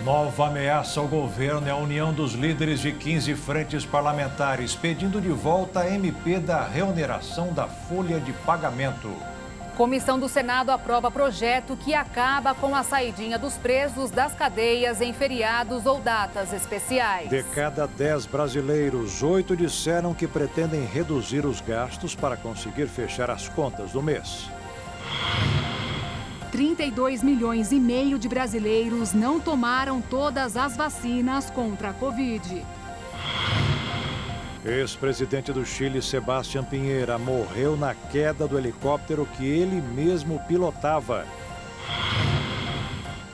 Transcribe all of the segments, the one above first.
Nova ameaça ao governo é a união dos líderes de 15 frentes parlamentares pedindo de volta a MP da reoneração da folha de pagamento. Comissão do Senado aprova projeto que acaba com a saidinha dos presos das cadeias em feriados ou datas especiais. De cada 10 brasileiros, 8 disseram que pretendem reduzir os gastos para conseguir fechar as contas do mês. 32 milhões e meio de brasileiros não tomaram todas as vacinas contra a Covid. Ex-presidente do Chile, Sebastián Piñera, morreu na queda do helicóptero que ele mesmo pilotava.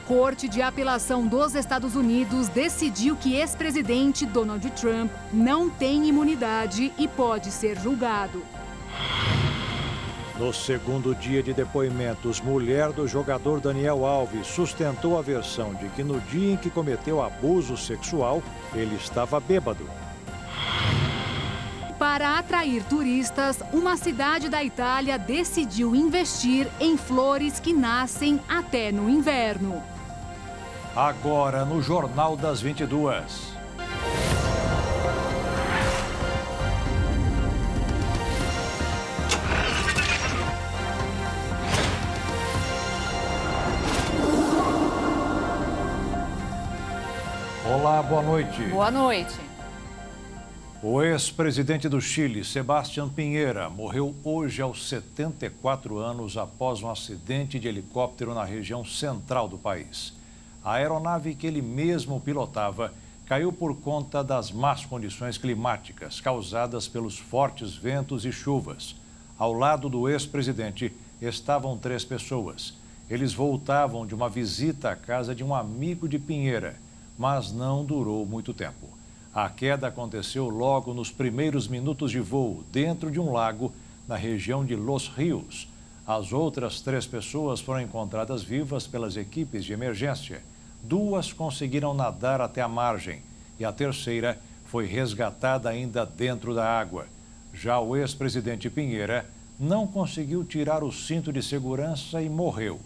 Corte de Apelação dos Estados Unidos decidiu que ex-presidente Donald Trump não tem imunidade e pode ser julgado. No segundo dia de depoimentos, mulher do jogador Daniel Alves sustentou a versão de que no dia em que cometeu abuso sexual, ele estava bêbado. Para atrair turistas, uma cidade da Itália decidiu investir em flores que nascem até no inverno. Agora no Jornal das 22. Olá, boa noite. Boa noite. O ex-presidente do Chile, Sebastián Piñera, morreu hoje aos 74 anos após um acidente de helicóptero na região central do país. A aeronave que ele mesmo pilotava caiu por conta das más condições climáticas causadas pelos fortes ventos e chuvas. Ao lado do ex-presidente estavam 3 pessoas. Eles voltavam de uma visita à casa de um amigo de Piñera, mas não durou muito tempo. A queda aconteceu logo nos primeiros minutos de voo, dentro de um lago, na região de Los Rios. As outras 3 pessoas foram encontradas vivas pelas equipes de emergência. 2 conseguiram nadar até a margem e a terceira foi resgatada ainda dentro da água. Já o ex-presidente Piñera não conseguiu tirar o cinto de segurança e morreu.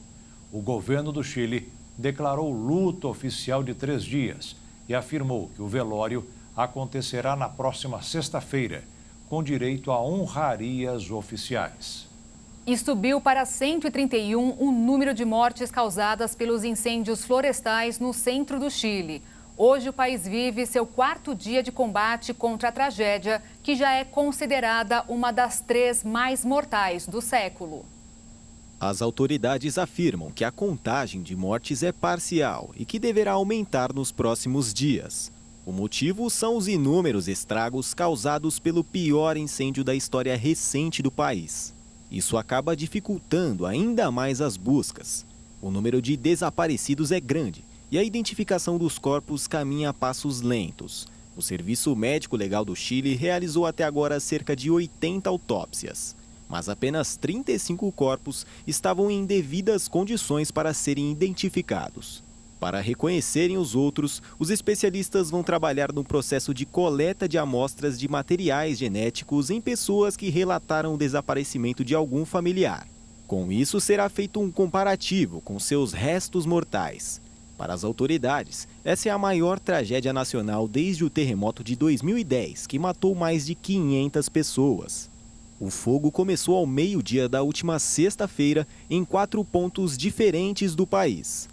O governo do Chile declarou luto oficial de 3 dias e afirmou que o velório acontecerá na próxima sexta-feira, com direito a honrarias oficiais. E subiu para 131 o número de mortes causadas pelos incêndios florestais no centro do Chile. Hoje o país vive seu 4º dia de combate contra a tragédia, que já é considerada uma das 3 mais mortais do século. As autoridades afirmam que a contagem de mortes é parcial e que deverá aumentar nos próximos dias. O motivo são os inúmeros estragos causados pelo pior incêndio da história recente do país. Isso acaba dificultando ainda mais as buscas. O número de desaparecidos é grande e a identificação dos corpos caminha a passos lentos. O Serviço Médico Legal do Chile realizou até agora cerca de 80 autópsias. Mas apenas 35 corpos estavam em devidas condições para serem identificados. Para reconhecerem os outros, os especialistas vão trabalhar no processo de coleta de amostras de materiais genéticos em pessoas que relataram o desaparecimento de algum familiar. Com isso, será feito um comparativo com seus restos mortais. Para as autoridades, essa é a maior tragédia nacional desde o terremoto de 2010, que matou mais de 500 pessoas. O fogo começou ao meio-dia da última sexta-feira em 4 pontos diferentes do país.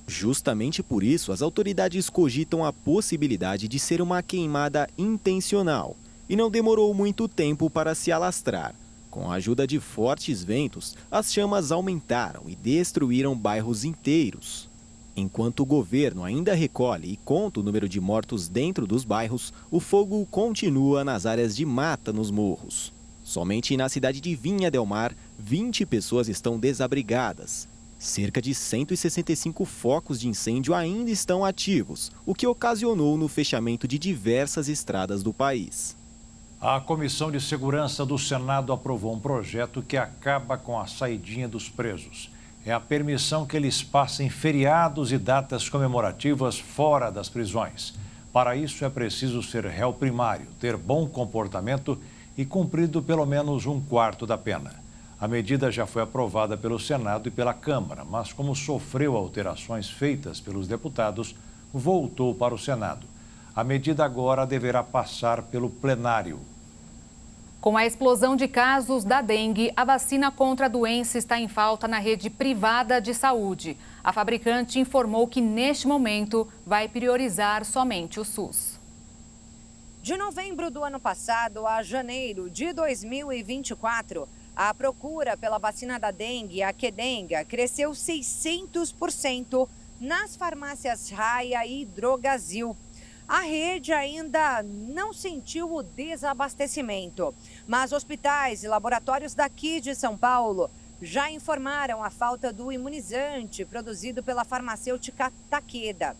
Justamente por isso, as autoridades cogitam a possibilidade de ser uma queimada intencional e não demorou muito tempo para se alastrar. Com a ajuda de fortes ventos, as chamas aumentaram e destruíram bairros inteiros. Enquanto o governo ainda recolhe e conta o número de mortos dentro dos bairros, o fogo continua nas áreas de mata nos morros. Somente na cidade de Vinha del Mar, 20 pessoas estão desabrigadas. Cerca de 165 focos de incêndio ainda estão ativos, o que ocasionou no fechamento de diversas estradas do país. A Comissão de Segurança do Senado aprovou um projeto que acaba com a saidinha dos presos. É a permissão que eles passem feriados e datas comemorativas fora das prisões. Para isso é preciso ser réu primário, ter bom comportamento e cumprido pelo menos 1/4 da pena. A medida já foi aprovada pelo Senado e pela Câmara, mas como sofreu alterações feitas pelos deputados, voltou para o Senado. A medida agora deverá passar pelo plenário. Com a explosão de casos da dengue, a vacina contra a doença está em falta na rede privada de saúde. A fabricante informou que, neste momento, vai priorizar somente o SUS. De novembro do ano passado a janeiro de 2024, a procura pela vacina da dengue, a Qdenga, cresceu 600% nas farmácias Raia e Drogasil. A rede ainda não sentiu o desabastecimento, mas hospitais e laboratórios daqui de São Paulo já informaram a falta do imunizante produzido pela farmacêutica Takeda.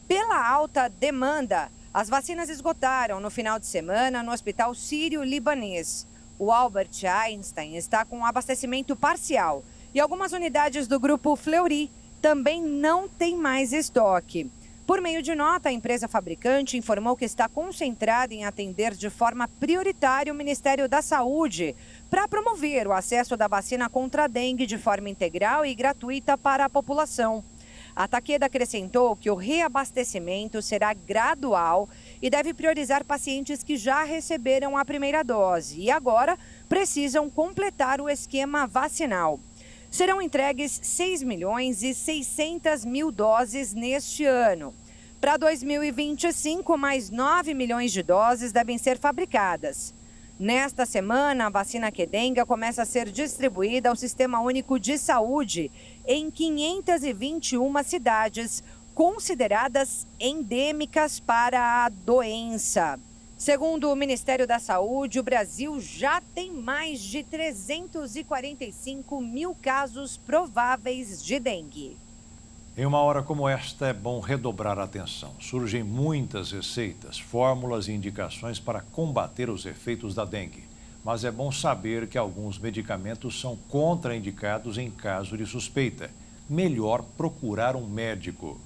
Pela alta demanda, as vacinas esgotaram no final de semana no Hospital Sírio-Libanês. O Albert Einstein está com abastecimento parcial e algumas unidades do grupo Fleury também não têm mais estoque. Por meio de nota, a empresa fabricante informou que está concentrada em atender de forma prioritária o Ministério da Saúde para promover o acesso da vacina contra a dengue de forma integral e gratuita para a população. A Takeda acrescentou que o reabastecimento será gradual e deve priorizar pacientes que já receberam a primeira dose e agora precisam completar o esquema vacinal. Serão entregues 6.600.000 doses neste ano. Para 2025, mais 9 milhões de doses devem ser fabricadas. Nesta semana, a vacina Qdenga começa a ser distribuída ao Sistema Único de Saúde em 521 cidades consideradas endêmicas para a doença. Segundo o Ministério da Saúde, o Brasil já tem mais de 345 mil casos prováveis de dengue. Em uma hora como esta, é bom redobrar a atenção. Surgem muitas receitas, fórmulas e indicações para combater os efeitos da dengue. Mas é bom saber que alguns medicamentos são contraindicados em caso de suspeita. Melhor procurar um médico.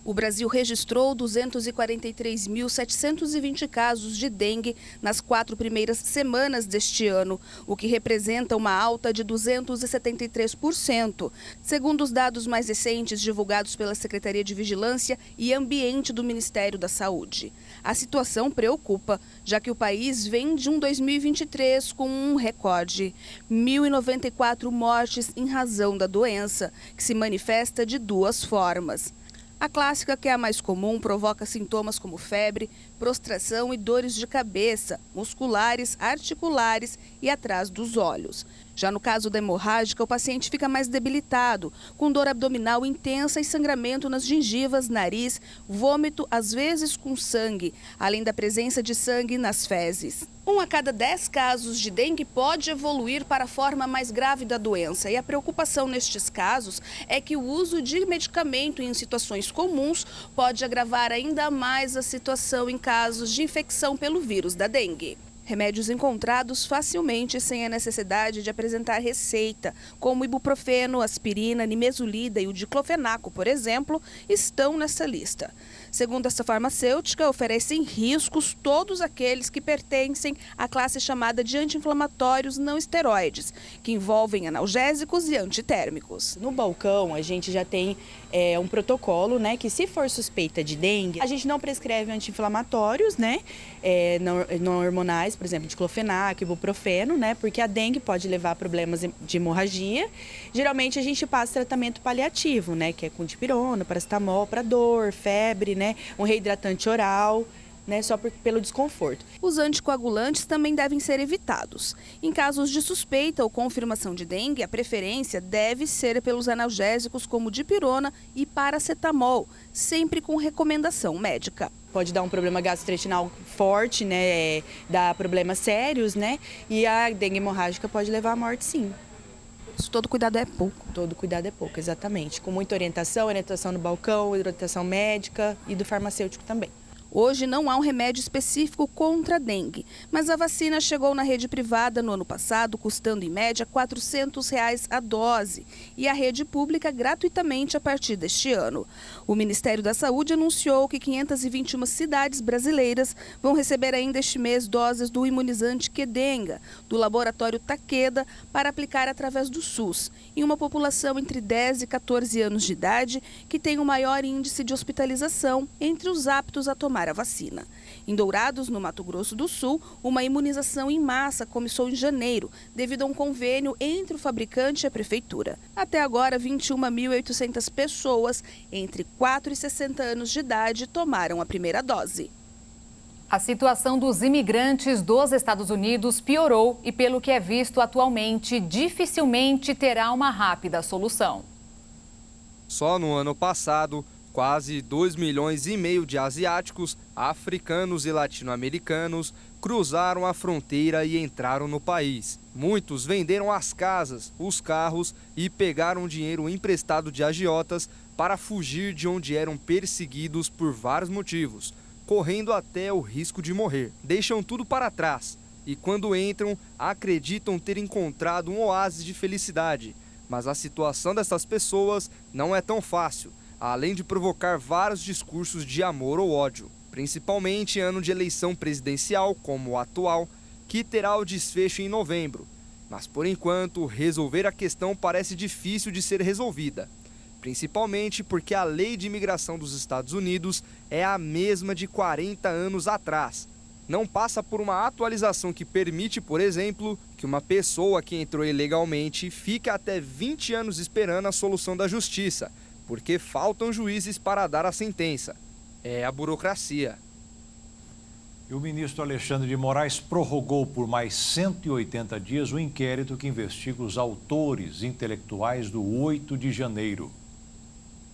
O Brasil registrou 243.720 casos de dengue nas 4 primeiras semanas deste ano, o que representa uma alta de 273%, segundo os dados mais recentes divulgados pela Secretaria de Vigilância e Ambiente do Ministério da Saúde. A situação preocupa, já que o país vem de um 2023 com um recorde: 1.094 mortes em razão da doença, que se manifesta de 2 formas. A clássica, que é a mais comum, provoca sintomas como febre, prostração e dores de cabeça, musculares, articulares e atrás dos olhos. Já no caso da hemorrágica, o paciente fica mais debilitado, com dor abdominal intensa e sangramento nas gengivas, nariz, vômito, às vezes com sangue, além da presença de sangue nas fezes. 1 a cada 10 casos de dengue pode evoluir para a forma mais grave da doença. E a preocupação nestes casos é que o uso de medicamento em situações comuns pode agravar ainda mais a situação em casos de infecção pelo vírus da dengue. Remédios encontrados facilmente sem a necessidade de apresentar receita, como ibuprofeno, aspirina, nimesulida e o diclofenaco, por exemplo, estão nessa lista. Segundo essa farmacêutica, oferecem riscos todos aqueles que pertencem à classe chamada de anti-inflamatórios não esteroides, que envolvem analgésicos e antitérmicos. No balcão, a gente já tem um protocolo, né, que se for suspeita de dengue, a gente não prescreve anti-inflamatórios, né, não hormonais, por exemplo, diclofenaco, ibuprofeno, né, porque a dengue pode levar a problemas de hemorragia. Geralmente a gente passa tratamento paliativo, né, que é com dipirona, paracetamol para dor, febre, né, um reidratante oral, né, só pelo desconforto. Os anticoagulantes também devem ser evitados. Em casos de suspeita ou confirmação de dengue, a preferência deve ser pelos analgésicos como dipirona e paracetamol, sempre com recomendação médica. Pode dar um problema gastrointestinal forte, né, dar problemas sérios, né, e a dengue hemorrágica pode levar à morte, sim. Todo cuidado é pouco. Todo cuidado é pouco, exatamente. Com muita orientação no balcão, orientação médica e do farmacêutico também. Hoje não há um remédio específico contra a dengue, mas a vacina chegou na rede privada no ano passado, custando em média R$ 400 a dose, e a rede pública gratuitamente a partir deste ano. O Ministério da Saúde anunciou que 521 cidades brasileiras vão receber ainda este mês doses do imunizante Qdenga, do laboratório Takeda, para aplicar através do SUS, em uma população entre 10 e 14 anos de idade, que tem o maior índice de hospitalização entre os aptos a tomar a vacina. Em Dourados, no Mato Grosso do Sul, uma imunização em massa começou em janeiro, devido a um convênio entre o fabricante e a prefeitura. Até agora, 21.800 pessoas entre 4 e 60 anos de idade tomaram a primeira dose. A situação dos imigrantes dos Estados Unidos piorou e, pelo que é visto atualmente, dificilmente terá uma rápida solução. Só no ano passado, quase 2,5 milhões de asiáticos, africanos e latino-americanos cruzaram a fronteira e entraram no país. Muitos venderam as casas, os carros e pegaram dinheiro emprestado de agiotas para fugir de onde eram perseguidos por vários motivos, correndo até o risco de morrer. Deixam tudo para trás e, quando entram, acreditam ter encontrado um oásis de felicidade. Mas a situação dessas pessoas não é tão fácil, além de provocar vários discursos de amor ou ódio, principalmente em ano de eleição presidencial como o atual, que terá o desfecho em novembro. Mas, por enquanto, resolver a questão parece difícil de ser resolvida, principalmente porque a lei de imigração dos Estados Unidos é a mesma de 40 anos atrás. Não passa por uma atualização que permite, por exemplo, que uma pessoa que entrou ilegalmente fique até 20 anos esperando a solução da justiça, porque faltam juízes para dar a sentença. É a burocracia. E o ministro Alexandre de Moraes prorrogou por mais 180 dias o inquérito que investiga os autores intelectuais do 8 de janeiro.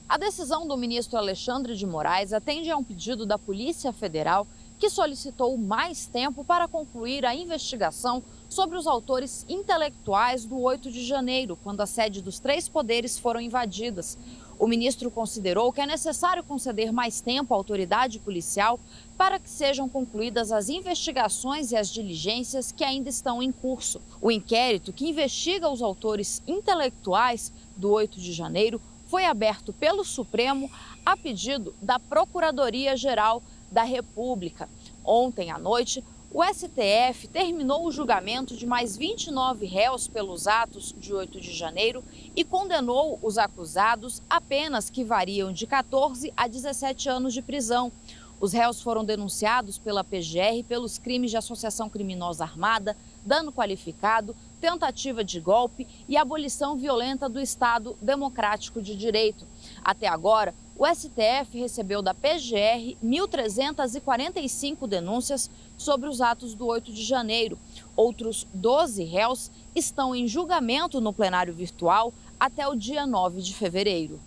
A decisão do ministro Alexandre de Moraes atende a um pedido da Polícia Federal, que solicitou mais tempo para concluir a investigação sobre os autores intelectuais do 8 de janeiro, quando a sede dos 3 poderes foram invadidas. O ministro considerou que é necessário conceder mais tempo à autoridade policial para que sejam concluídas as investigações e as diligências que ainda estão em curso. O inquérito que investiga os autores intelectuais do 8 de janeiro foi aberto pelo Supremo a pedido da Procuradoria-Geral da República. Ontem à noite, o STF terminou o julgamento de mais 29 réus pelos atos de 8 de janeiro e condenou os acusados a penas que variam de 14 a 17 anos de prisão. Os réus foram denunciados pela PGR pelos crimes de associação criminosa armada, dano qualificado, tentativa de golpe e abolição violenta do Estado Democrático de Direito. Até agora, o STF recebeu da PGR 1.345 denúncias sobre os atos do 8 de janeiro. Outros 12 réus estão em julgamento no plenário virtual até o dia 9 de fevereiro.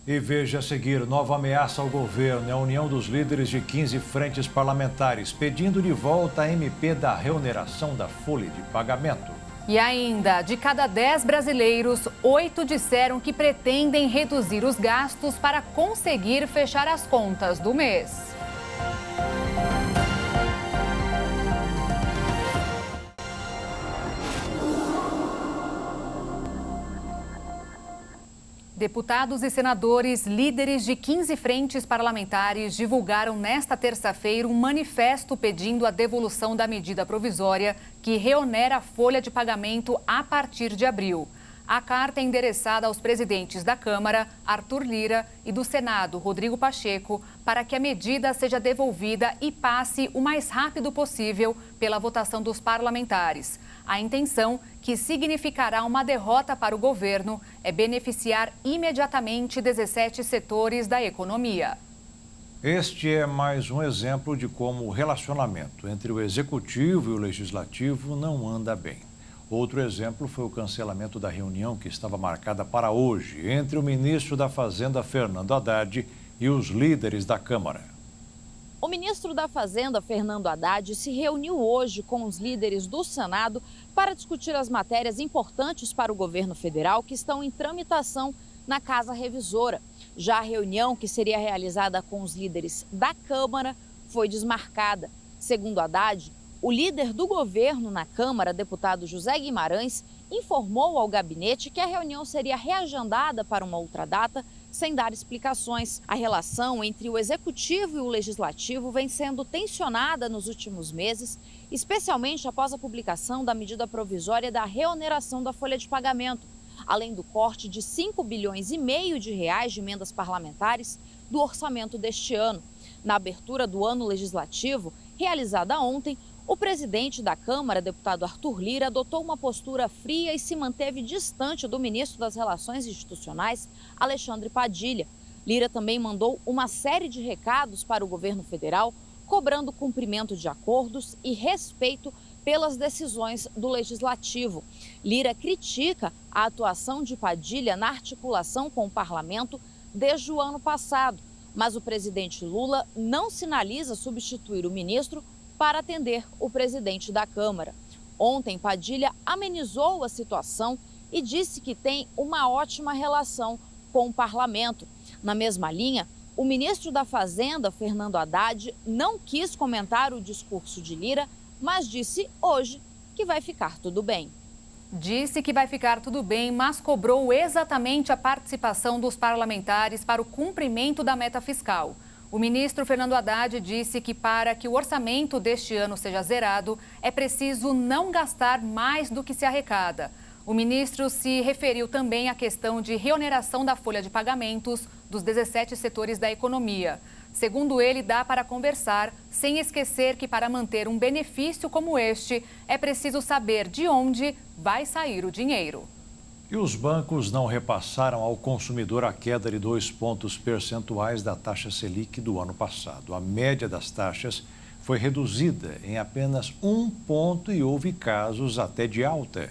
E veja a seguir, nova ameaça ao governo é a união dos líderes de 15 frentes parlamentares, pedindo de volta a MP da reoneração da folha de pagamento. E ainda, de cada 10 brasileiros, 8 disseram que pretendem reduzir os gastos para conseguir fechar as contas do mês. Deputados e senadores, líderes de 15 frentes parlamentares, divulgaram nesta terça-feira um manifesto pedindo a devolução da medida provisória que reonera a folha de pagamento a partir de abril. A carta é endereçada aos presidentes da Câmara, Arthur Lira, e do Senado, Rodrigo Pacheco, para que a medida seja devolvida e passe o mais rápido possível pela votação dos parlamentares. A intenção, que significará uma derrota para o governo, é beneficiar imediatamente 17 setores da economia. Este é mais um exemplo de como o relacionamento entre o executivo e o legislativo não anda bem. Outro exemplo foi o cancelamento da reunião que estava marcada para hoje entre o ministro da Fazenda, Fernando Haddad, e os líderes da Câmara. O ministro da Fazenda, Fernando Haddad, se reuniu hoje com os líderes do Senado para discutir as matérias importantes para o governo federal que estão em tramitação na Casa Revisora. Já a reunião, que seria realizada com os líderes da Câmara, foi desmarcada. Segundo Haddad, o líder do governo na Câmara, deputado José Guimarães, informou ao gabinete que a reunião seria reagendada para uma outra data, sem dar explicações. A relação entre o Executivo e o Legislativo vem sendo tensionada nos últimos meses, especialmente após a publicação da medida provisória da reoneração da folha de pagamento, além do corte de 5,5 bilhões de reais de emendas parlamentares do orçamento deste ano. Na abertura do ano legislativo, realizada ontem, o presidente da Câmara, deputado Arthur Lira, adotou uma postura fria e se manteve distante do ministro das Relações Institucionais, Alexandre Padilha. Lira também mandou uma série de recados para o governo federal, cobrando cumprimento de acordos e respeito pelas decisões do Legislativo. Lira critica a atuação de Padilha na articulação com o parlamento desde o ano passado, mas o presidente Lula não sinaliza substituir o ministro para atender o presidente da Câmara. Ontem, Padilha amenizou a situação e disse que tem uma ótima relação com o parlamento. Na mesma linha, o ministro da Fazenda, Fernando Haddad, não quis comentar o discurso de Lira, mas disse hoje que vai ficar tudo bem. Disse que vai ficar tudo bem, mas cobrou exatamente a participação dos parlamentares para o cumprimento da meta fiscal. O ministro Fernando Haddad disse que para que o orçamento deste ano seja zerado, é preciso não gastar mais do que se arrecada. O ministro se referiu também à questão de reoneração da folha de pagamentos dos 17 setores da economia. Segundo ele, dá para conversar, sem esquecer que para manter um benefício como este, é preciso saber de onde vai sair o dinheiro. E os bancos não repassaram ao consumidor a queda de 2 pontos percentuais da taxa Selic do ano passado. A média das taxas foi reduzida em apenas 1 ponto e houve casos até de alta.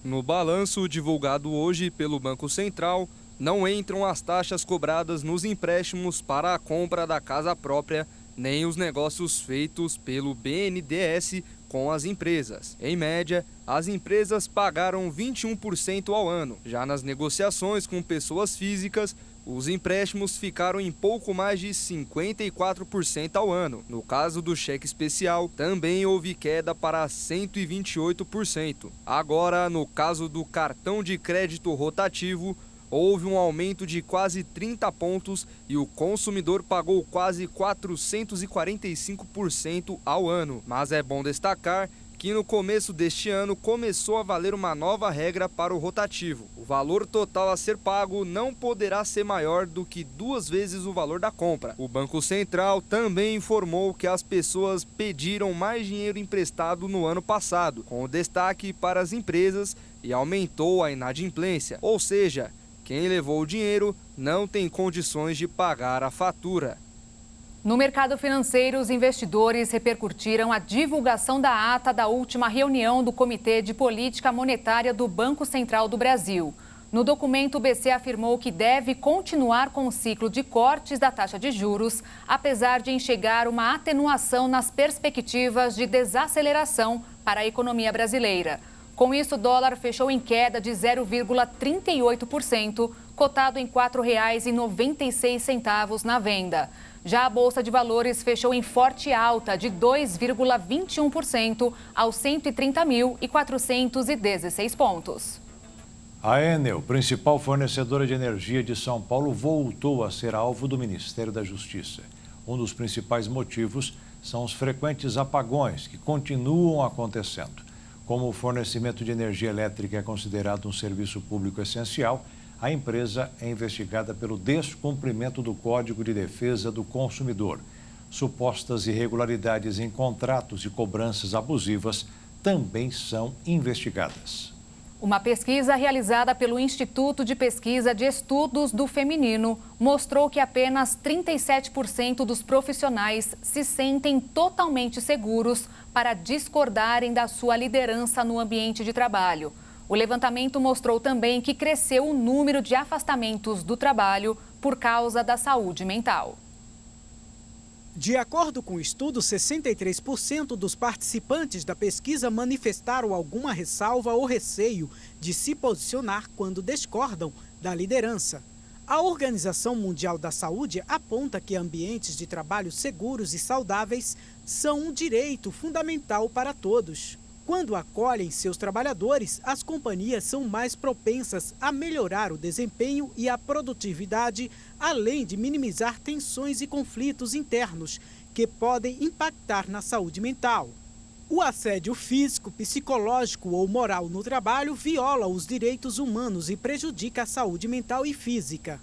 No balanço divulgado hoje pelo Banco Central, não entram as taxas cobradas nos empréstimos para a compra da casa própria, nem os negócios feitos pelo BNDES com as empresas. Em média, as empresas pagaram 21% ao ano. Já nas negociações com pessoas físicas, os empréstimos ficaram em pouco mais de 54% ao ano. No caso do cheque especial, também houve queda para 128%. Agora, no caso do cartão de crédito rotativo, houve um aumento de quase 30 pontos e o consumidor pagou quase 445% ao ano. Mas é bom destacar que no começo deste ano começou a valer uma nova regra para o rotativo. O valor total a ser pago não poderá ser maior do que 2 vezes o valor da compra. O Banco Central também informou que as pessoas pediram mais dinheiro emprestado no ano passado, com destaque para as empresas, e aumentou a inadimplência, ou seja, quem levou o dinheiro não tem condições de pagar a fatura. No mercado financeiro, os investidores repercutiram a divulgação da ata da última reunião do Comitê de Política Monetária do Banco Central do Brasil. No documento, o BC afirmou que deve continuar com o ciclo de cortes da taxa de juros, apesar de enxergar uma atenuação nas perspectivas de desaceleração para a economia brasileira. Com isso, o dólar fechou em queda de 0,38%, cotado em R$ 4,96 na venda. Já a Bolsa de Valores fechou em forte alta de 2,21% aos 130.416 pontos. A Enel, principal fornecedora de energia de São Paulo, voltou a ser alvo do Ministério da Justiça. Um dos principais motivos são os frequentes apagões que continuam acontecendo. Como o fornecimento de energia elétrica é considerado um serviço público essencial, a empresa é investigada pelo descumprimento do Código de Defesa do Consumidor. Supostas irregularidades em contratos e cobranças abusivas também são investigadas. Uma pesquisa realizada pelo Instituto de Pesquisa de Estudos do Feminino mostrou que apenas 37% dos profissionais se sentem totalmente seguros para discordarem da sua liderança no ambiente de trabalho. O levantamento mostrou também que cresceu o número de afastamentos do trabalho por causa da saúde mental. De acordo com o estudo, 63% dos participantes da pesquisa manifestaram alguma ressalva ou receio de se posicionar quando discordam da liderança. A Organização Mundial da Saúde aponta que ambientes de trabalho seguros e saudáveis são um direito fundamental para todos. Quando acolhem seus trabalhadores, as companhias são mais propensas a melhorar o desempenho e a produtividade, além de minimizar tensões e conflitos internos que podem impactar na saúde mental. O assédio físico, psicológico ou moral no trabalho viola os direitos humanos e prejudica a saúde mental e física.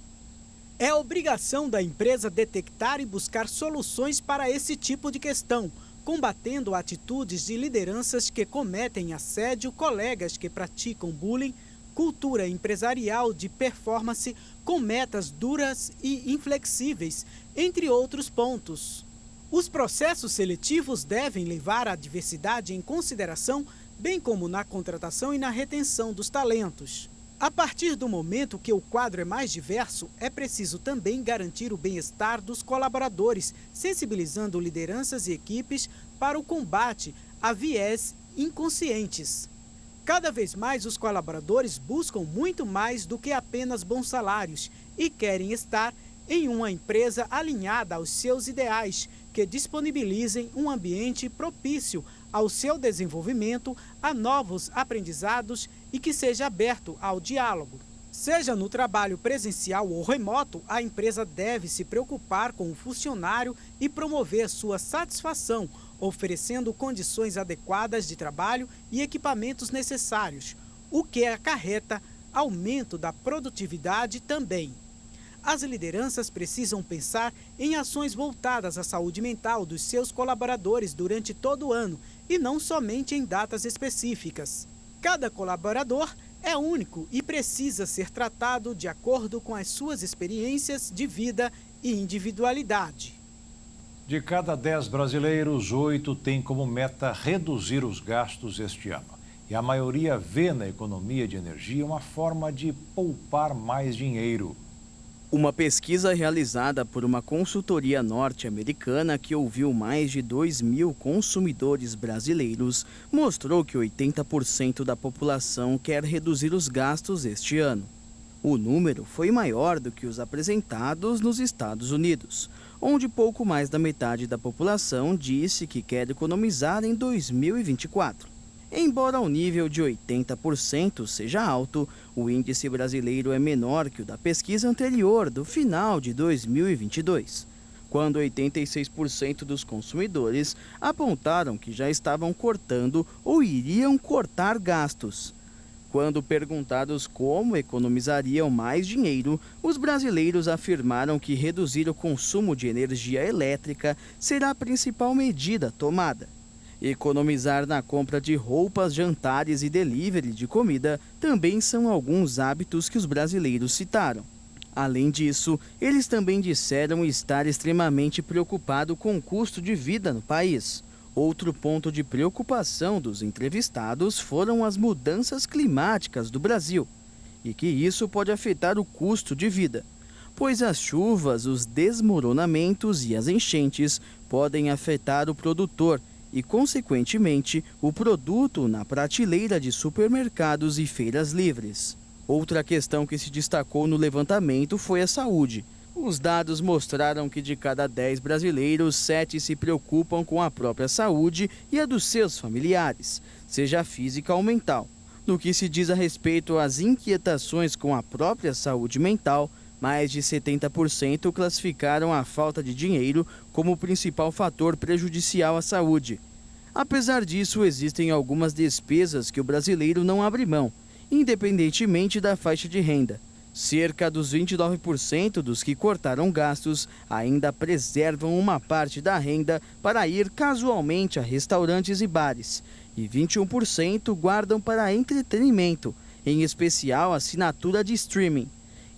É obrigação da empresa detectar e buscar soluções para esse tipo de questão, combatendo atitudes de lideranças que cometem assédio, colegas que praticam bullying, cultura empresarial de performance com metas duras e inflexíveis, entre outros pontos. Os processos seletivos devem levar a diversidade em consideração, bem como na contratação e na retenção dos talentos. A partir do momento que o quadro é mais diverso, é preciso também garantir o bem-estar dos colaboradores, sensibilizando lideranças e equipes para o combate a viés inconscientes. Cada vez mais os colaboradores buscam muito mais do que apenas bons salários e querem estar em uma empresa alinhada aos seus ideais, que disponibilizem um ambiente propício ao seu desenvolvimento, a novos aprendizados e que seja aberto ao diálogo. Seja no trabalho presencial ou remoto, a empresa deve se preocupar com o funcionário e promover sua satisfação, oferecendo condições adequadas de trabalho e equipamentos necessários, o que acarreta aumento da produtividade também. As lideranças precisam pensar em ações voltadas à saúde mental dos seus colaboradores durante todo o ano e não somente em datas específicas. Cada colaborador é único e precisa ser tratado de acordo com as suas experiências de vida e individualidade. De cada 10 brasileiros, 8 têm como meta reduzir os gastos este ano. E a maioria vê na economia de energia uma forma de poupar mais dinheiro. Uma pesquisa realizada por uma consultoria norte-americana que ouviu mais de 2.000 consumidores brasileiros mostrou que 80% da população quer reduzir os gastos este ano. O número foi maior do que os apresentados nos Estados Unidos, onde pouco mais da metade da população disse que quer economizar em 2024. Embora o nível de 80% seja alto, o índice brasileiro é menor que o da pesquisa anterior, do final de 2022, quando 86% dos consumidores apontaram que já estavam cortando ou iriam cortar gastos. Quando perguntados como economizariam mais dinheiro, os brasileiros afirmaram que reduzir o consumo de energia elétrica será a principal medida tomada. Economizar na compra de roupas, jantares e delivery de comida também são alguns hábitos que os brasileiros citaram. Além disso, eles também disseram estar extremamente preocupados com o custo de vida no país. Outro ponto de preocupação dos entrevistados foram as mudanças climáticas do Brasil e que isso pode afetar o custo de vida, pois as chuvas, os desmoronamentos e as enchentes podem afetar o produtor e, consequentemente, o produto na prateleira de supermercados e feiras livres. Outra questão que se destacou no levantamento foi a saúde. Os dados mostraram que de cada 10 brasileiros, 7 se preocupam com a própria saúde e a dos seus familiares, seja física ou mental. No que se diz a respeito às inquietações com a própria saúde mental, mais de 70% classificaram a falta de dinheiro como o principal fator prejudicial à saúde. Apesar disso, existem algumas despesas que o brasileiro não abre mão, independentemente da faixa de renda. Cerca dos 29% dos que cortaram gastos ainda preservam uma parte da renda para ir casualmente a restaurantes e bares, e 21% guardam para entretenimento, em especial assinatura de streaming.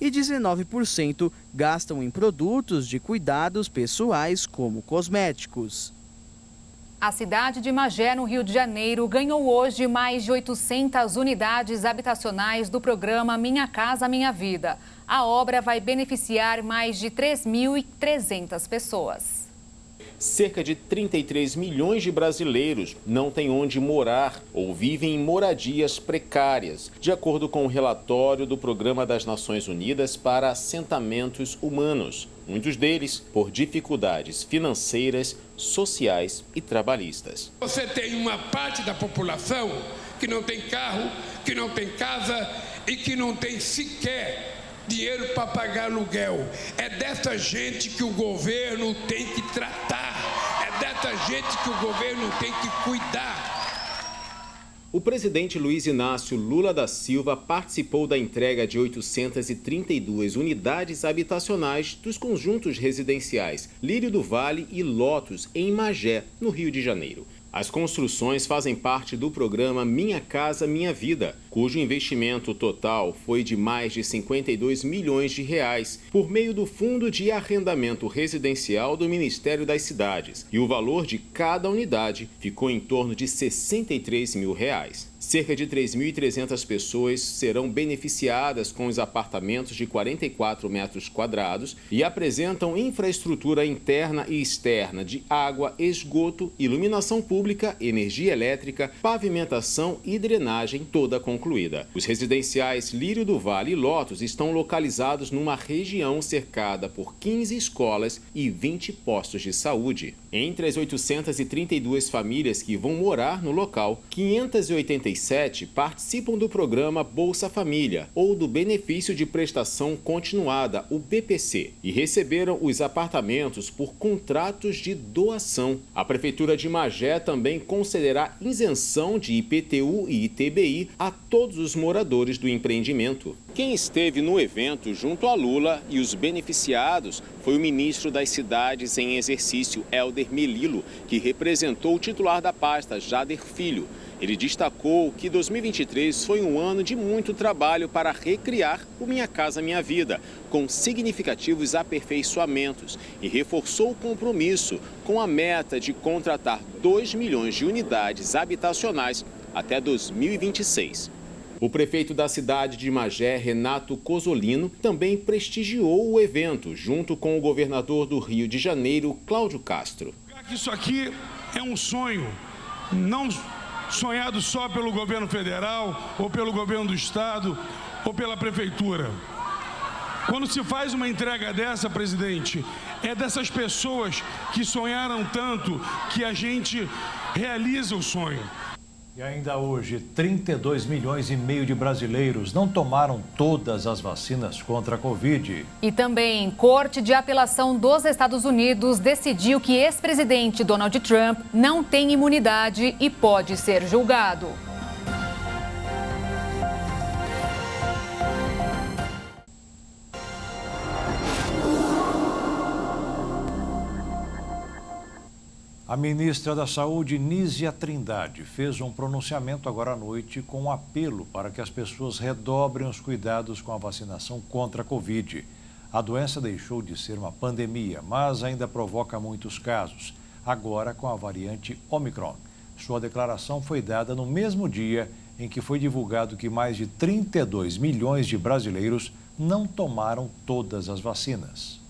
E 19% gastam em produtos de cuidados pessoais, como cosméticos. A cidade de Magé, no Rio de Janeiro, ganhou hoje mais de 800 unidades habitacionais do programa Minha Casa Minha Vida. A obra vai beneficiar mais de 3.300 pessoas. Cerca de 33 milhões de brasileiros não têm onde morar ou vivem em moradias precárias, de acordo com o relatório do Programa das Nações Unidas para Assentamentos Humanos. Muitos deles por dificuldades financeiras, sociais e trabalhistas. Você tem uma parte da população que não tem carro, que não tem casa e que não tem sequer dinheiro para pagar aluguel. É dessa gente que o governo tem que tratar. É dessa gente que o governo tem que cuidar. O presidente Luiz Inácio Lula da Silva participou da entrega de 832 unidades habitacionais dos conjuntos residenciais Lírio do Vale e Lotus, em Magé, no Rio de Janeiro. As construções fazem parte do programa Minha Casa Minha Vida, cujo investimento total foi de mais de 52 milhões de reais, por meio do Fundo de Arrendamento Residencial do Ministério das Cidades, e o valor de cada unidade ficou em torno de R$ 63 mil. Cerca de 3.300 pessoas serão beneficiadas com os apartamentos de 44 metros quadrados e apresentam infraestrutura interna e externa de água, esgoto, iluminação pública, energia elétrica, pavimentação e drenagem toda concluída. Os residenciais Lírio do Vale e Lotus estão localizados numa região cercada por 15 escolas e 20 postos de saúde. Entre as 832 famílias que vão morar no local, 587 participam do programa Bolsa Família ou do Benefício de Prestação Continuada, o BPC, e receberam os apartamentos por contratos de doação. A Prefeitura de Magé também concederá isenção de IPTU e ITBI a todos os moradores do empreendimento. Quem esteve no evento junto a Lula e os beneficiados foi o ministro das Cidades em exercício, Helder Melilo, que representou o titular da pasta, Jader Filho. Ele destacou que 2023 foi um ano de muito trabalho para recriar o Minha Casa Minha Vida, com significativos aperfeiçoamentos, e reforçou o compromisso com a meta de contratar 2 milhões de unidades habitacionais até 2026. O prefeito da cidade de Magé, Renato Cozzolino, também prestigiou o evento, junto com o governador do Rio de Janeiro, Cláudio Castro. Isso aqui é um sonho, não sonhado só pelo governo federal, ou pelo governo do estado, ou pela prefeitura. Quando se faz uma entrega dessa, presidente, é dessas pessoas que sonharam tanto que a gente realiza o sonho. E ainda hoje, 32 milhões e meio de brasileiros não tomaram todas as vacinas contra a Covid. E também, Corte de Apelação dos Estados Unidos decidiu que ex-presidente Donald Trump não tem imunidade e pode ser julgado. A ministra da Saúde, Nízia Trindade, fez um pronunciamento agora à noite com um apelo para que as pessoas redobrem os cuidados com a vacinação contra a Covid. A doença deixou de ser uma pandemia, mas ainda provoca muitos casos, agora com a variante Omicron. Sua declaração foi dada no mesmo dia em que foi divulgado que mais de 32 milhões de brasileiros não tomaram todas as vacinas.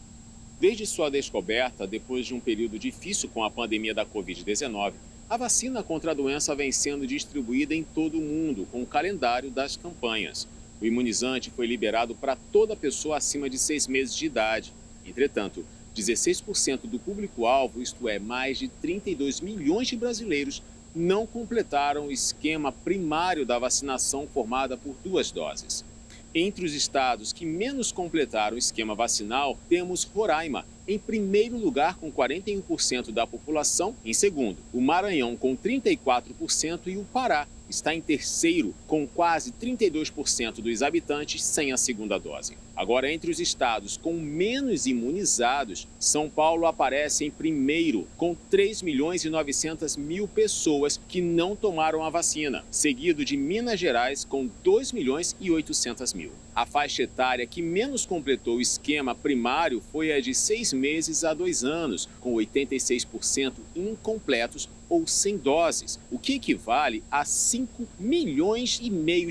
Desde sua descoberta, depois de um período difícil com a pandemia da Covid-19, a vacina contra a doença vem sendo distribuída em todo o mundo, com o calendário das campanhas. O imunizante foi liberado para toda pessoa acima de 6 meses de idade. Entretanto, 16% do público-alvo, isto é, mais de 32 milhões de brasileiros, não completaram o esquema primário da vacinação formada por 2 doses. Entre os estados que menos completaram o esquema vacinal, temos Roraima, em primeiro lugar com 41% da população, em segundo, o Maranhão com 34% e o Pará está em terceiro, com quase 32% dos habitantes sem a segunda dose. Agora, entre os estados com menos imunizados, São Paulo aparece em primeiro, com 3.900.000 pessoas que não tomaram a vacina, seguido de Minas Gerais, com 2.800.000. A faixa etária que menos completou o esquema primário foi a de 6 meses a 2 anos, com 86% incompletos ou sem doses, o que equivale a 5,5 milhões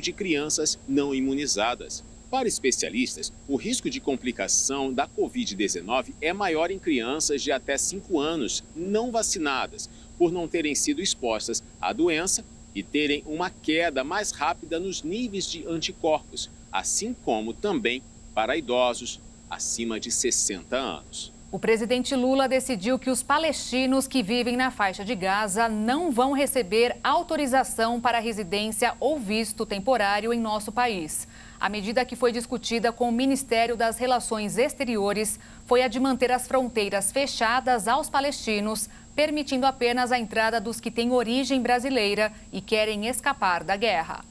de crianças não imunizadas. Para especialistas, o risco de complicação da Covid-19 é maior em crianças de até 5 anos não vacinadas, por não terem sido expostas à doença e terem uma queda mais rápida nos níveis de anticorpos, assim como também para idosos acima de 60 anos. O presidente Lula decidiu que os palestinos que vivem na faixa de Gaza não vão receber autorização para residência ou visto temporário em nosso país. A medida que foi discutida com o Ministério das Relações Exteriores foi a de manter as fronteiras fechadas aos palestinos, permitindo apenas a entrada dos que têm origem brasileira e querem escapar da guerra.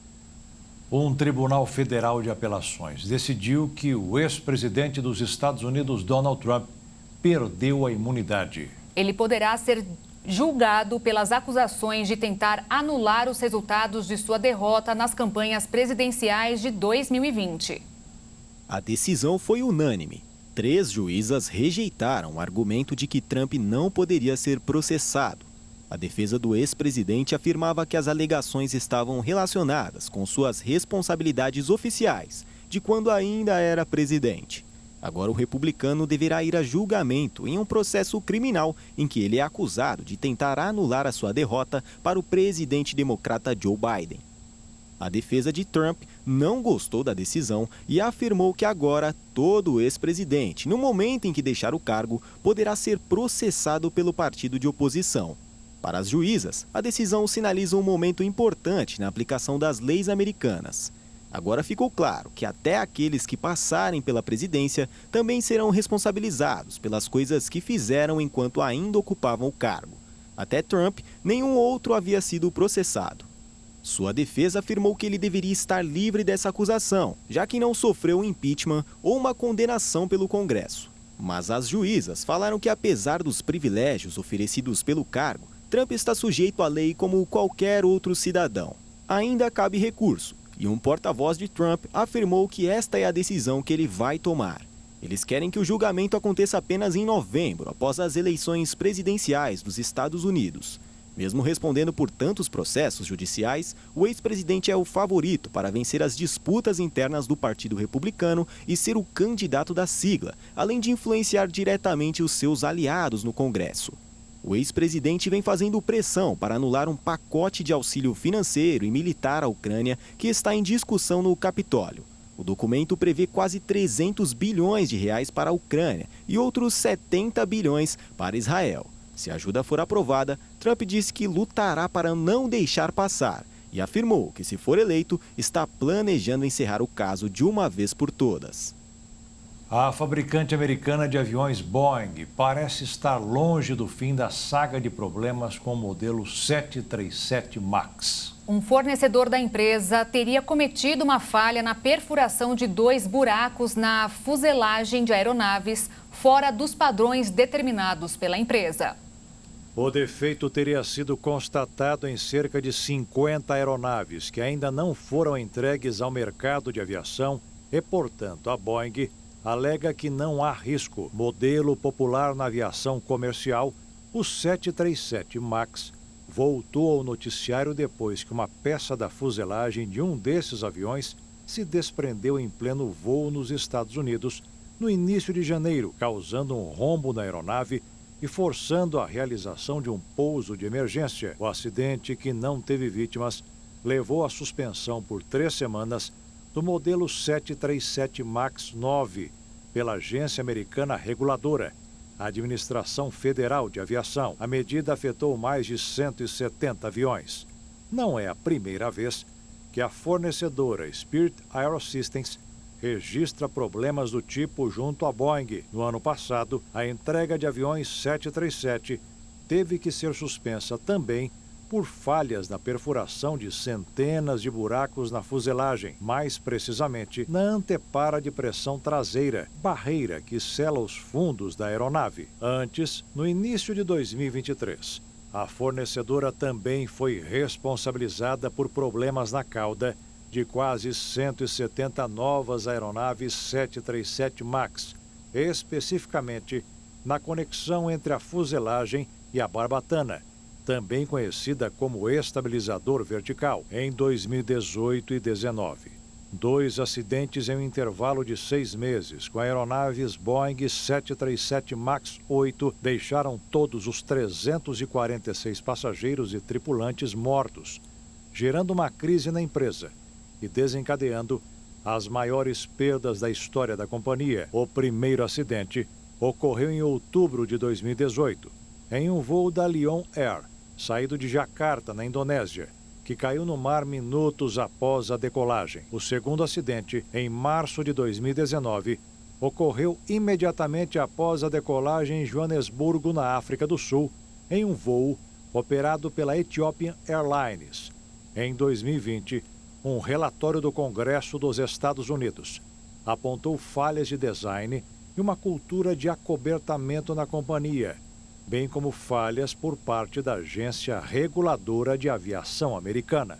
Um tribunal federal de apelações decidiu que o ex-presidente dos Estados Unidos, Donald Trump, perdeu a imunidade. Ele poderá ser julgado pelas acusações de tentar anular os resultados de sua derrota nas campanhas presidenciais de 2020. A decisão foi unânime. 3 juízas rejeitaram o argumento de que Trump não poderia ser processado. A defesa do ex-presidente afirmava que as alegações estavam relacionadas com suas responsabilidades oficiais, de quando ainda era presidente. Agora o republicano deverá ir a julgamento em um processo criminal em que ele é acusado de tentar anular a sua derrota para o presidente democrata Joe Biden. A defesa de Trump não gostou da decisão e afirmou que agora todo ex-presidente, no momento em que deixar o cargo, poderá ser processado pelo partido de oposição. Para as juízas, a decisão sinaliza um momento importante na aplicação das leis americanas. Agora ficou claro que até aqueles que passarem pela presidência também serão responsabilizados pelas coisas que fizeram enquanto ainda ocupavam o cargo. Até Trump, nenhum outro havia sido processado. Sua defesa afirmou que ele deveria estar livre dessa acusação, já que não sofreu impeachment ou uma condenação pelo Congresso. Mas as juízas falaram que, apesar dos privilégios oferecidos pelo cargo, Trump está sujeito à lei como qualquer outro cidadão. Ainda cabe recurso. E um porta-voz de Trump afirmou que esta é a decisão que ele vai tomar. Eles querem que o julgamento aconteça apenas em novembro, após as eleições presidenciais dos Estados Unidos. Mesmo respondendo por tantos processos judiciais, o ex-presidente é o favorito para vencer as disputas internas do Partido Republicano e ser o candidato da sigla, além de influenciar diretamente os seus aliados no Congresso. O ex-presidente vem fazendo pressão para anular um pacote de auxílio financeiro e militar à Ucrânia que está em discussão no Capitólio. O documento prevê quase 300 bilhões de reais para a Ucrânia e outros 70 bilhões para Israel. Se a ajuda for aprovada, Trump disse que lutará para não deixar passar e afirmou que, se for eleito, está planejando encerrar o caso de uma vez por todas. A fabricante americana de aviões Boeing parece estar longe do fim da saga de problemas com o modelo 737 MAX. Um fornecedor da empresa teria cometido uma falha na perfuração de 2 buracos na fuselagem de aeronaves fora dos padrões determinados pela empresa. O defeito teria sido constatado em cerca de 50 aeronaves que ainda não foram entregues ao mercado de aviação e, portanto, a Boeing alega que não há risco. Modelo popular na aviação comercial, o 737 MAX voltou ao noticiário depois que uma peça da fuselagem de um desses aviões se desprendeu em pleno voo nos Estados Unidos no início de janeiro, causando um rombo na aeronave e forçando a realização de um pouso de emergência. O acidente, que não teve vítimas, levou à suspensão por 3 semanas do modelo 737 MAX 9 pela agência americana reguladora, a Administração Federal de Aviação. A medida afetou mais de 170 aviões. Não é a primeira vez que a fornecedora Spirit AeroSystems registra problemas do tipo junto à Boeing. No ano passado, a entrega de aviões 737 teve que ser suspensa também por falhas na perfuração de centenas de buracos na fuselagem, mais precisamente na antepara de pressão traseira, barreira que sela os fundos da aeronave. Antes, no início de 2023, a fornecedora também foi responsabilizada por problemas na cauda de quase 170 novas aeronaves 737 MAX, especificamente na conexão entre a fuselagem e a barbatana, também conhecida como estabilizador vertical, em 2018 e 2019. 2 acidentes em um intervalo de 6 meses com aeronaves Boeing 737 MAX 8 deixaram todos os 346 passageiros e tripulantes mortos, gerando uma crise na empresa e desencadeando as maiores perdas da história da companhia. O primeiro acidente ocorreu em outubro de 2018, em um voo da Lion Air, saído de Jakarta, na Indonésia, que caiu no mar minutos após a decolagem. O segundo acidente, em março de 2019, ocorreu imediatamente após a decolagem em Joanesburgo, na África do Sul, em um voo operado pela Ethiopian Airlines. Em 2020, um relatório do Congresso dos Estados Unidos apontou falhas de design e uma cultura de acobertamento na companhia, bem como falhas por parte da Agência Reguladora de Aviação Americana.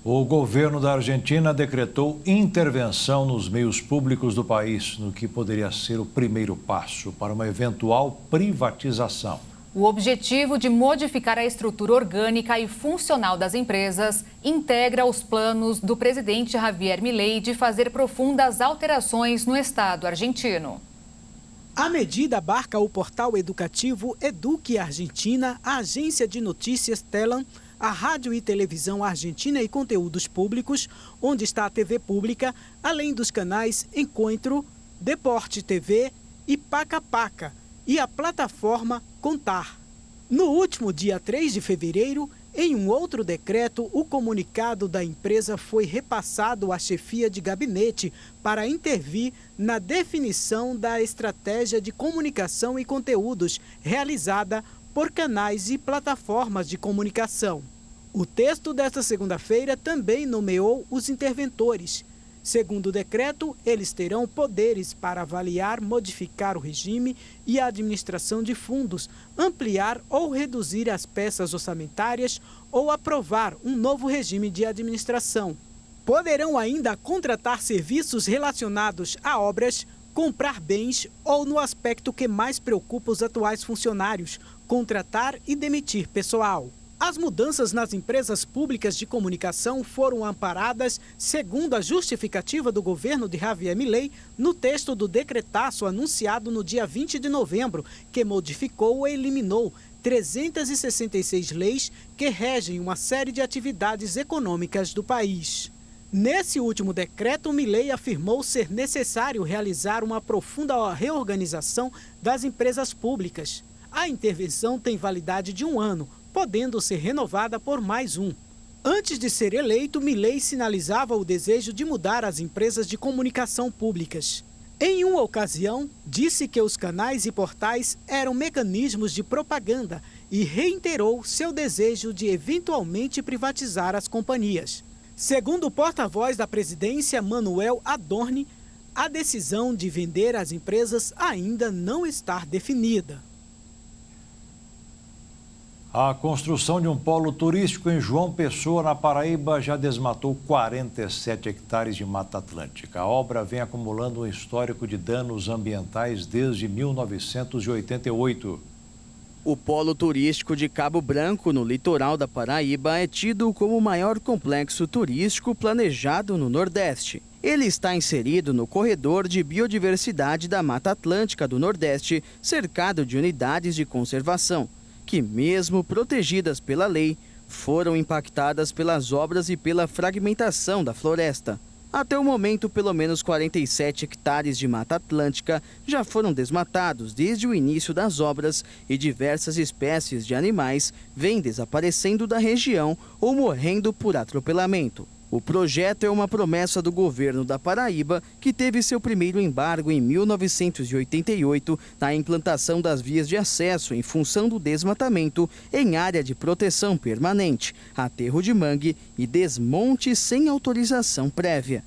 O governo da Argentina decretou intervenção nos meios públicos do país, no que poderia ser o primeiro passo para uma eventual privatização. O objetivo de modificar a estrutura orgânica e funcional das empresas integra os planos do presidente Javier Milei de fazer profundas alterações no Estado argentino. A medida abarca o portal educativo Eduque Argentina, a agência de notícias Telam, a rádio e televisão argentina e conteúdos públicos, onde está a TV pública, além dos canais Encontro, Deporte TV e Paca Paca, e a plataforma Contar. No último dia 3 de fevereiro, em um outro decreto, o comunicado da empresa foi repassado à chefia de gabinete para intervir na definição da estratégia de comunicação e conteúdos realizada por canais e plataformas de comunicação. O texto desta segunda-feira também nomeou os interventores. Segundo o decreto, eles terão poderes para avaliar, modificar o regime e a administração de fundos, ampliar ou reduzir as peças orçamentárias ou aprovar um novo regime de administração. Poderão ainda contratar serviços relacionados a obras, comprar bens ou, no aspecto que mais preocupa os atuais funcionários, contratar e demitir pessoal. As mudanças nas empresas públicas de comunicação foram amparadas, segundo a justificativa do governo de Javier Milei, no texto do decretaço anunciado no dia 20 de novembro, que modificou ou eliminou 366 leis que regem uma série de atividades econômicas do país. Nesse último decreto, Milei afirmou ser necessário realizar uma profunda reorganização das empresas públicas. A intervenção tem validade de 1 ano, podendo ser renovada por mais 1. Antes de ser eleito, Milei sinalizava o desejo de mudar as empresas de comunicação públicas. Em uma ocasião, disse que os canais e portais eram mecanismos de propaganda e reiterou seu desejo de eventualmente privatizar as companhias. Segundo o porta-voz da presidência, Manuel Adorni, a decisão de vender as empresas ainda não está definida. A construção de um polo turístico em João Pessoa, na Paraíba, já desmatou 47 hectares de Mata Atlântica. A obra vem acumulando um histórico de danos ambientais desde 1988. O polo turístico de Cabo Branco, no litoral da Paraíba, é tido como o maior complexo turístico planejado no Nordeste. Ele está inserido no corredor de biodiversidade da Mata Atlântica do Nordeste, cercado de unidades de conservação, que, mesmo protegidas pela lei, foram impactadas pelas obras e pela fragmentação da floresta. Até o momento, pelo menos 47 hectares de Mata Atlântica já foram desmatados desde o início das obras e diversas espécies de animais vêm desaparecendo da região ou morrendo por atropelamento. O projeto é uma promessa do governo da Paraíba, que teve seu primeiro embargo em 1988 na implantação das vias de acesso em função do desmatamento em área de proteção permanente, aterro de mangue e desmonte sem autorização prévia.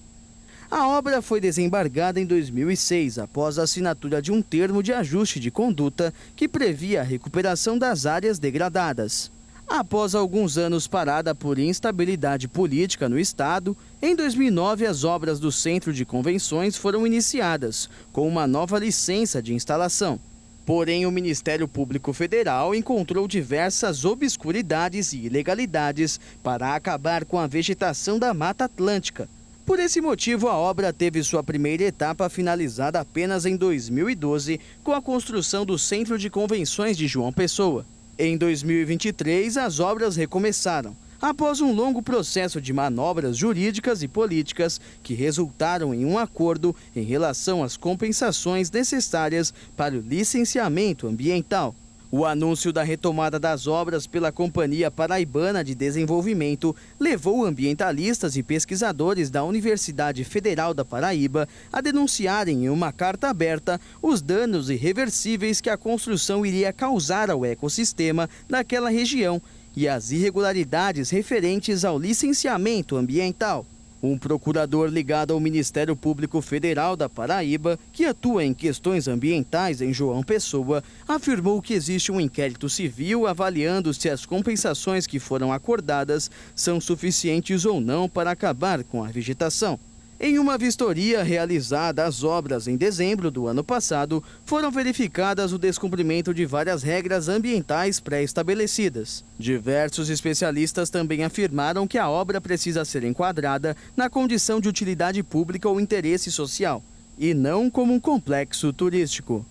A obra foi desembargada em 2006, após a assinatura de um termo de ajuste de conduta que previa a recuperação das áreas degradadas. Após alguns anos parada por instabilidade política no estado, em 2009 as obras do Centro de Convenções foram iniciadas, com uma nova licença de instalação. Porém, o Ministério Público Federal encontrou diversas obscuridades e ilegalidades para acabar com a vegetação da Mata Atlântica. Por esse motivo, a obra teve sua primeira etapa finalizada apenas em 2012, com a construção do Centro de Convenções de João Pessoa. Em 2023, as obras recomeçaram, após um longo processo de manobras jurídicas e políticas que resultaram em um acordo em relação às compensações necessárias para o licenciamento ambiental. O anúncio da retomada das obras pela Companhia Paraibana de Desenvolvimento levou ambientalistas e pesquisadores da Universidade Federal da Paraíba a denunciarem em uma carta aberta os danos irreversíveis que a construção iria causar ao ecossistema daquela região e as irregularidades referentes ao licenciamento ambiental. Um procurador ligado ao Ministério Público Federal da Paraíba, que atua em questões ambientais em João Pessoa, afirmou que existe um inquérito civil avaliando se as compensações que foram acordadas são suficientes ou não para acabar com a vegetação. Em uma vistoria realizada às obras em dezembro do ano passado, foram verificadas o descumprimento de várias regras ambientais pré-estabelecidas. Diversos especialistas também afirmaram que a obra precisa ser enquadrada na condição de utilidade pública ou interesse social, e não como um complexo turístico.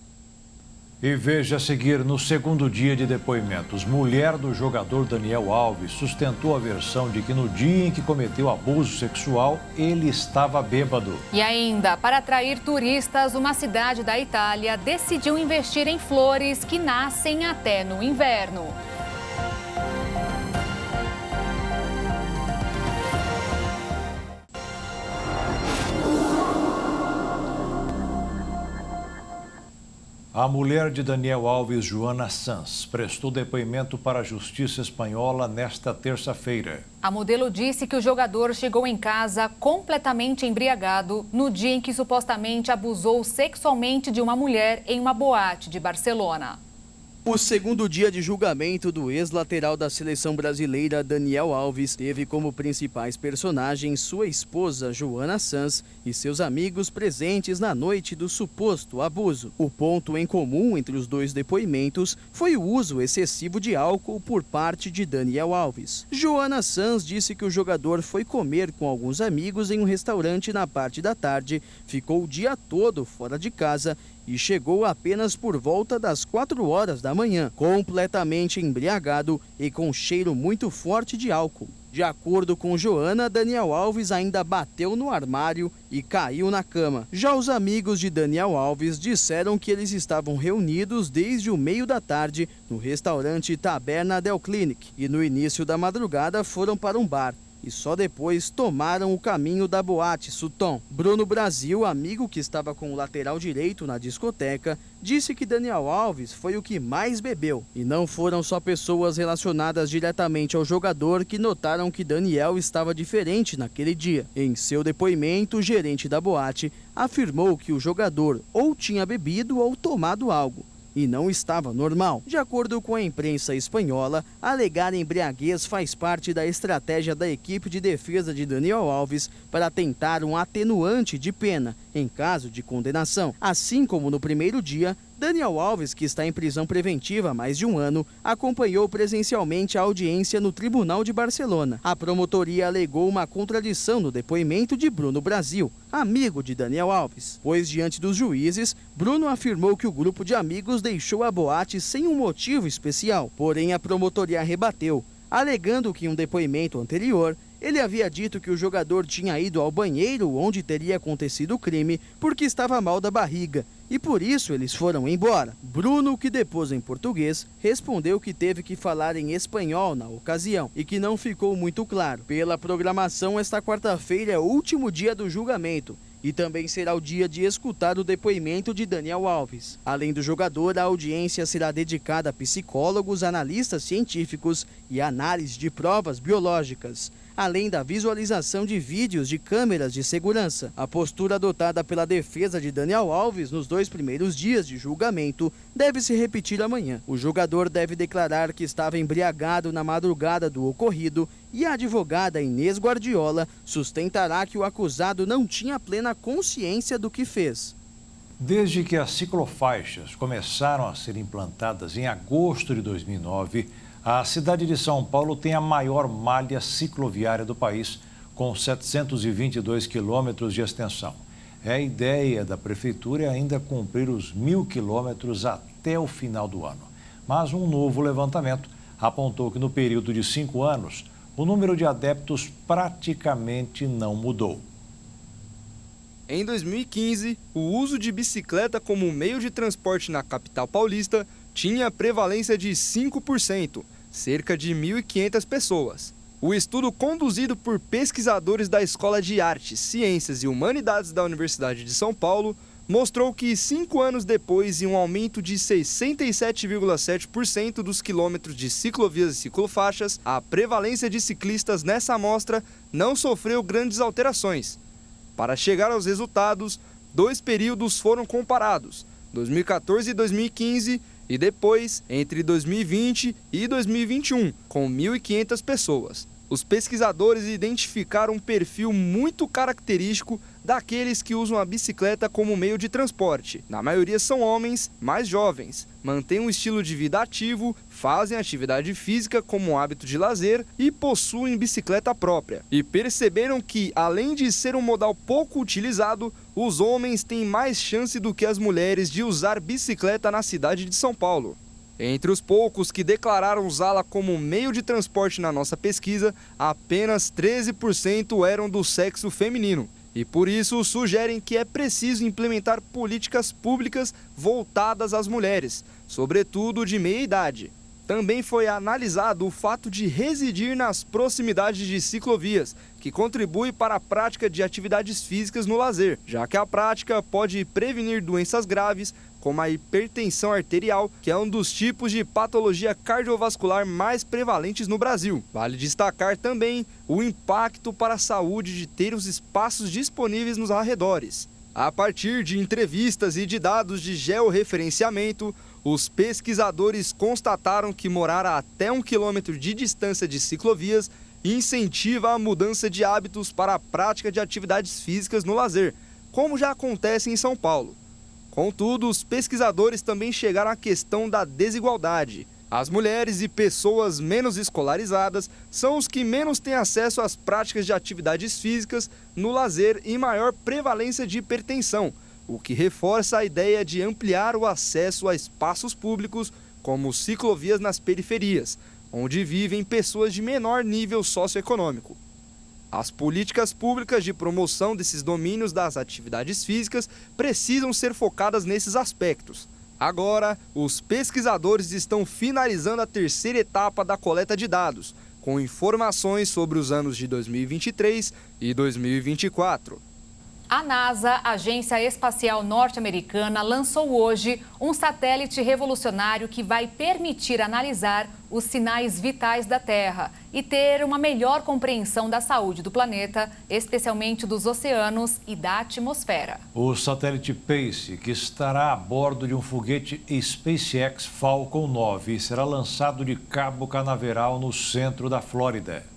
E veja a seguir, no segundo dia de depoimentos, mulher do jogador Daniel Alves sustentou a versão de que no dia em que cometeu abuso sexual, ele estava bêbado. E ainda, para atrair turistas, uma cidade da Itália decidiu investir em flores que nascem até no inverno. A mulher de Daniel Alves, Joana Sanz, prestou depoimento para a Justiça Espanhola nesta terça-feira. A modelo disse que o jogador chegou em casa completamente embriagado no dia em que supostamente abusou sexualmente de uma mulher em uma boate de Barcelona. O segundo dia de julgamento do ex-lateral da seleção brasileira Daniel Alves teve como principais personagens sua esposa Joana Sanz e seus amigos presentes na noite do suposto abuso. O ponto em comum entre os dois depoimentos foi o uso excessivo de álcool por parte de Daniel Alves. Joana Sanz disse que o jogador foi comer com alguns amigos em um restaurante na parte da tarde, ficou o dia todo fora de casa e chegou apenas por volta das 4 horas da manhã, completamente embriagado e com cheiro muito forte de álcool. De acordo com Joana, Daniel Alves ainda bateu no armário e caiu na cama. Já os amigos de Daniel Alves disseram que eles estavam reunidos desde o meio da tarde no restaurante Taberna del Clinic e no início da madrugada foram para um bar e só depois tomaram o caminho da boate Sutton. Bruno Brasil, amigo que estava com o lateral direito na discoteca, disse que Daniel Alves foi o que mais bebeu. E não foram só pessoas relacionadas diretamente ao jogador que notaram que Daniel estava diferente naquele dia. Em seu depoimento, o gerente da boate afirmou que o jogador ou tinha bebido ou tomado algo e não estava normal. De acordo com a imprensa espanhola, alegar embriaguez faz parte da estratégia da equipe de defesa de Daniel Alves para tentar um atenuante de pena em caso de condenação. Assim como no primeiro dia, Daniel Alves, que está em prisão preventiva há mais de um ano, acompanhou presencialmente a audiência no Tribunal de Barcelona. A promotoria alegou uma contradição no depoimento de Bruno Brasil, amigo de Daniel Alves, pois diante dos juízes, Bruno afirmou que o grupo de amigos deixou a boate sem um motivo especial. Porém, a promotoria rebateu, alegando que em um depoimento anterior, ele havia dito que o jogador tinha ido ao banheiro onde teria acontecido o crime porque estava mal da barriga e por isso eles foram embora. Bruno, que depôs em português, respondeu que teve que falar em espanhol na ocasião e que não ficou muito claro. Pela programação, esta quarta-feira é o último dia do julgamento e também será o dia de escutar o depoimento de Daniel Alves. Além do jogador, a audiência será dedicada a psicólogos, analistas científicos e análise de provas biológicas, além da visualização de vídeos de câmeras de segurança. A postura adotada pela defesa de Daniel Alves nos 2 primeiros dias de julgamento deve se repetir amanhã. O jogador deve declarar que estava embriagado na madrugada do ocorrido e a advogada Inês Guardiola sustentará que o acusado não tinha plena consciência do que fez. Desde que as ciclofaixas começaram a ser implantadas em agosto de 2009, a cidade de São Paulo tem a maior malha cicloviária do país, com 722 quilômetros de extensão. A ideia da prefeitura é ainda cumprir os 1.000 quilômetros até o final do ano. Mas um novo levantamento apontou que no período de 5 anos, o número de adeptos praticamente não mudou. Em 2015, o uso de bicicleta como meio de transporte na capital paulista tinha prevalência de 5%, cerca de 1.500 pessoas. O estudo conduzido por pesquisadores da Escola de Artes, Ciências e Humanidades da Universidade de São Paulo mostrou que 5 anos depois, em um aumento de 67,7% dos quilômetros de ciclovias e ciclofaixas, a prevalência de ciclistas nessa amostra não sofreu grandes alterações. Para chegar aos resultados, 2 períodos foram comparados, 2014 e 2015, e depois, entre 2020 e 2021, com 1.500 pessoas. Os pesquisadores identificaram um perfil muito característico daqueles que usam a bicicleta como meio de transporte. Na maioria são homens mais jovens, mantêm um estilo de vida ativo, fazem atividade física como hábito de lazer e possuem bicicleta própria. E perceberam que, além de ser um modal pouco utilizado, os homens têm mais chance do que as mulheres de usar bicicleta na cidade de São Paulo. Entre os poucos que declararam usá-la como meio de transporte na nossa pesquisa, apenas 13% eram do sexo feminino. E por isso sugerem que é preciso implementar políticas públicas voltadas às mulheres, sobretudo de meia idade. Também foi analisado o fato de residir nas proximidades de ciclovias, que contribui para a prática de atividades físicas no lazer, já que a prática pode prevenir doenças graves, como a hipertensão arterial, que é um dos tipos de patologia cardiovascular mais prevalentes no Brasil. Vale destacar também o impacto para a saúde de ter os espaços disponíveis nos arredores. A partir de entrevistas e de dados de georreferenciamento, os pesquisadores constataram que morar a até 1 quilômetro de distância de ciclovias incentiva a mudança de hábitos para a prática de atividades físicas no lazer, como já acontece em São Paulo. Contudo, os pesquisadores também chegaram à questão da desigualdade. As mulheres e pessoas menos escolarizadas são os que menos têm acesso às práticas de atividades físicas no lazer e maior prevalência de hipertensão, o que reforça a ideia de ampliar o acesso a espaços públicos, como ciclovias nas periferias, onde vivem pessoas de menor nível socioeconômico. As políticas públicas de promoção desses domínios das atividades físicas precisam ser focadas nesses aspectos. Agora, os pesquisadores estão finalizando a 3ª etapa da coleta de dados, com informações sobre os anos de 2023 e 2024. A NASA, agência espacial norte-americana, lançou hoje um satélite revolucionário que vai permitir analisar os sinais vitais da Terra e ter uma melhor compreensão da saúde do planeta, especialmente dos oceanos e da atmosfera. O satélite PACE, que estará a bordo de um foguete SpaceX Falcon 9 e será lançado de Cabo Canaveral, no centro da Flórida.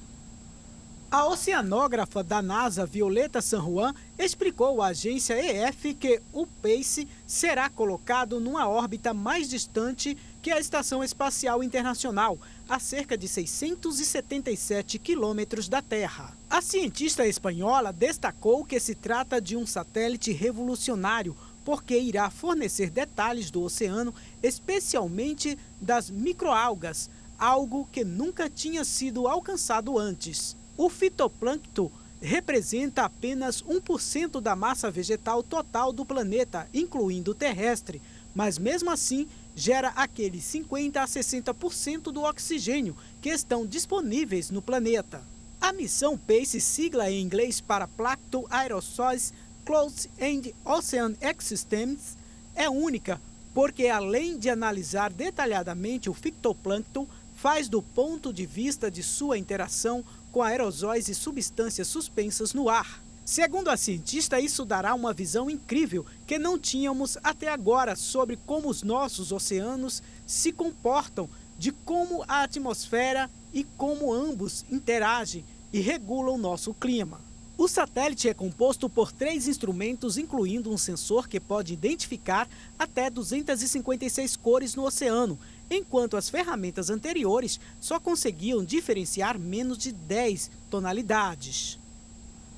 A oceanógrafa da NASA, Violeta San Juan, explicou à agência EF que o PACE será colocado numa órbita mais distante que a Estação Espacial Internacional, a cerca de 677 quilômetros da Terra. A cientista espanhola destacou que se trata de um satélite revolucionário, porque irá fornecer detalhes do oceano, especialmente das microalgas, algo que nunca tinha sido alcançado antes. O fitoplâncton representa apenas 1% da massa vegetal total do planeta, incluindo o terrestre, mas mesmo assim gera aqueles 50% a 60% do oxigênio que estão disponíveis no planeta. A missão PACE, sigla em inglês para Plankton Aerosols Clouds and Ocean Ecosystems, é única porque, além de analisar detalhadamente o fitoplâncton, faz do ponto de vista de sua interação com aerosóis e substâncias suspensas no ar. Segundo a cientista, isso dará uma visão incrível que não tínhamos até agora sobre como os nossos oceanos se comportam, de como a atmosfera e como ambos interagem e regulam o nosso clima. O satélite é composto por 3 instrumentos, incluindo um sensor que pode identificar até 256 cores no oceano, enquanto as ferramentas anteriores só conseguiam diferenciar menos de 10 tonalidades.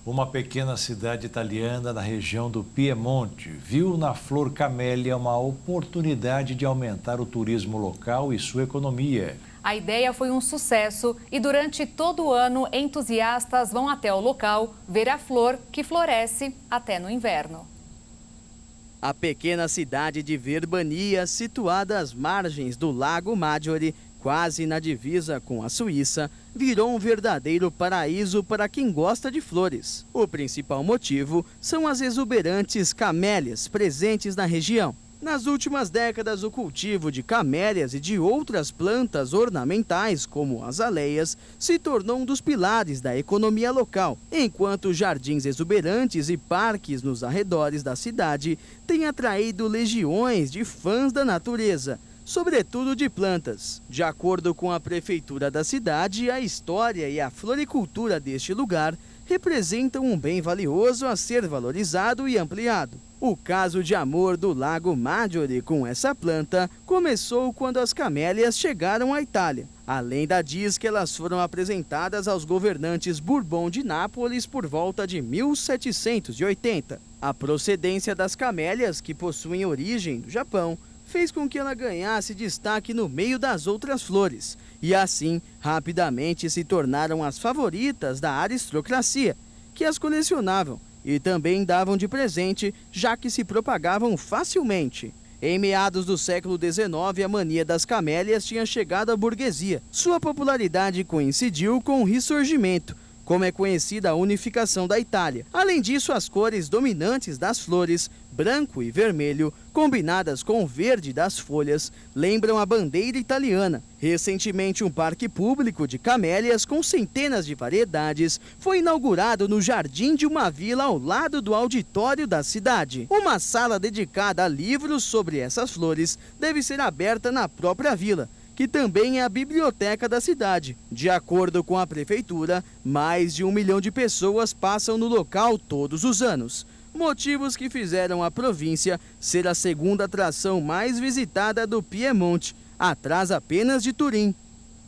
Uma pequena cidade italiana na região do Piemonte viu na flor camélia uma oportunidade de aumentar o turismo local e sua economia. A ideia foi um sucesso e durante todo o ano entusiastas vão até o local ver a flor que floresce até no inverno. A pequena cidade de Verbania, situada às margens do Lago Maggiore, quase na divisa com a Suíça, virou um verdadeiro paraíso para quem gosta de flores. O principal motivo são as exuberantes camélias presentes na região. Nas últimas décadas, o cultivo de camélias e de outras plantas ornamentais, como azaleias, se tornou um dos pilares da economia local, enquanto jardins exuberantes e parques nos arredores da cidade têm atraído legiões de fãs da natureza, sobretudo de plantas. De acordo com a prefeitura da cidade, a história e a floricultura deste lugar representam um bem valioso a ser valorizado e ampliado. O caso de amor do Lago Maggiore com essa planta começou quando as camélias chegaram à Itália. A lenda diz que elas foram apresentadas aos governantes Bourbon de Nápoles por volta de 1780. A procedência das camélias, que possuem origem no Japão, fez com que ela ganhasse destaque no meio das outras flores e assim rapidamente se tornaram as favoritas da aristocracia, que as colecionavam e também davam de presente, já que se propagavam facilmente. Em meados do século XIX, a mania das camélias tinha chegado à burguesia. Sua popularidade coincidiu com o Ressurgimento, como é conhecida a unificação da Itália. Além disso, as cores dominantes das flores, branco e vermelho, combinadas com o verde das folhas, lembram a bandeira italiana. Recentemente, um parque público de camélias com centenas de variedades foi inaugurado no jardim de uma vila ao lado do auditório da cidade. Uma sala dedicada a livros sobre essas flores deve ser aberta na própria vila, que também é a biblioteca da cidade. De acordo com a prefeitura, mais de 1 milhão de pessoas passam no local todos os anos. Motivos que fizeram a província ser a segunda atração mais visitada do Piemonte, atrás apenas de Turim.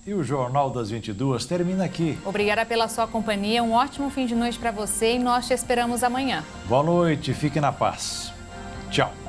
E o Jornal das 22 termina aqui. Obrigada pela sua companhia, um ótimo fim de noite para você e nós te esperamos amanhã. Boa noite, fique na paz. Tchau.